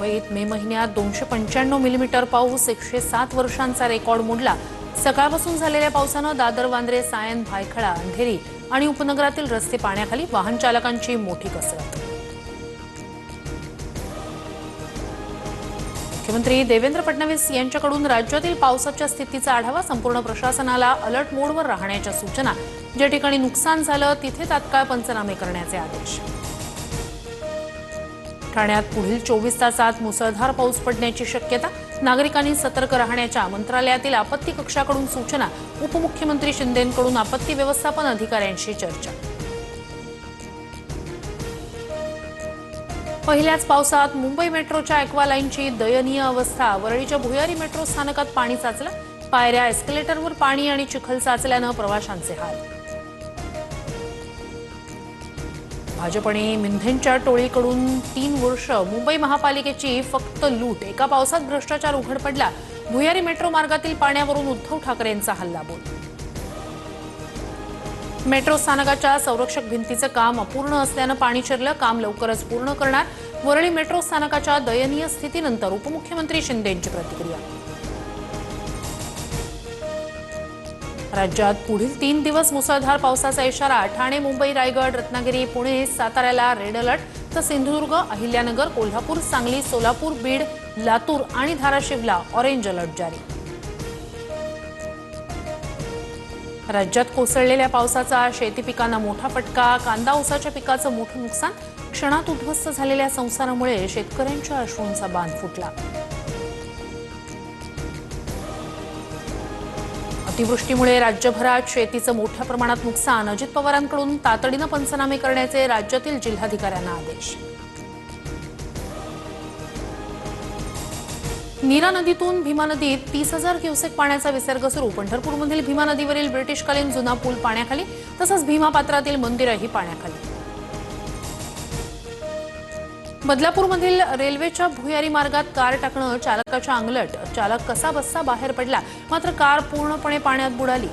मुंबईत मे महिन्यात 295 मिलीमीटर पाऊस, 107 वर्षांचा रेकॉर्ड मोडला। सकाळपासून झालेल्या पावसानं दादर, वांद्रे, सायन, भायखळा, अंधेरी आणि उपनगरातील रस्ते पाण्याखाली, वाहन चालकांची मोठी कसरत। मुख्यमंत्री देवेंद्र फडणवीस यांच्याकडून राज्यातील पावसाच्या स्थितीचा आढावा, संपूर्ण प्रशासनाला अलर्ट मोडवर राहण्याच्या सूचना। ज्या ठिकाणी नुकसान झालं तिथे तात्काळ पंचनामे करण्याचे आदेश। ठाण्यात पुढील 24 तासात मुसळधार पाऊस पडण्याची शक्यता, नागरिकांनी सतर्क राहण्याच्या मंत्रालयातील आपत्ती कक्षाकडून सूचना। उपमुख्यमंत्री शिंदेंकडून आपत्ती व्यवस्थापन अधिकाऱ्यांशी चर्चा। पहिल्याच पावसात मुंबई मेट्रोच्या ॲक्वा लाईनची दयनीय अवस्था, वरळीच्या भुयारी मेट्रो स्थानकात पाणी साचलं, पायऱ्या, एस्केलेटरवर पाणी आणि चिखल साचल्यानं प्रवाशांचे हाल। भाजप आणि मिंधेंच्या टोळीकडून 3 वर्ष मुंबई महापालिकेची फक्त लूट, एका पावसात भ्रष्टाचार उघड पडला। भुयारी मेट्रो मार्गातील पाण्यावरून उद्धव ठाकरेंचा हल्लाबोल। मेट्रो स्थानकाच्या संरक्षक भिंतीचं काम अपूर्ण असल्यानं पाणी शिरलं, काम लवकरच पूर्ण करणार। वरळी मेट्रो स्थानकाच्या दयनीय स्थितीनंतर उपमुख्यमंत्री शिंदेंची प्रतिक्रिया। राज्यात पुढील 3 दिवस मुसळधार पावसाचा इशारा, ठाणे, मुंबई, रायगड, रत्नागिरी, पुणे, साताऱ्याला रेड अलर्ट, तर सिंधुदुर्ग, अहिल्यानगर, कोल्हापूर, सांगली, सोलापूर, बीड, लातूर आणि धाराशिवला ऑरेंज अलर्ट जारी। राज्यात कोसळलेल्या पावसाचा शेती पिकांना मोठा फटका, कांदा ऊसाच्या पिकाचं मोठं नुकसान, क्षणात उद्ध्वस्त झालेल्या संसारामुळे शेतकऱ्यांच्या अश्रूंचा बांध फुटला। अतिवृष्टीमुळे राज्यभरात शेतीचं मोठ्या प्रमाणात नुकसान, अजित पवारांकडून तातडीनं पंचनामे करण्याचे राज्यातील जिल्हाधिकाऱ्यांना आदेश। नीरा नदीतून भीमा नदीत 30,000 क्युसेक पाण्याचा विसर्ग सुरू, पंढरपूरमधील भीमा नदीवरील ब्रिटिशकालीन जुना पूल पाण्याखाली, तसंच भीमा पात्रातील मंदिरही पाण्याखाली। बदलापूरमधील रेल्वेच्या भुयारी मार्गात कार टाकणं चालकाच्या अंगलट, चालक कसा बस्सा बाहेर पडला, मात्र कार पूर्णपणे पाण्यात बुडाली।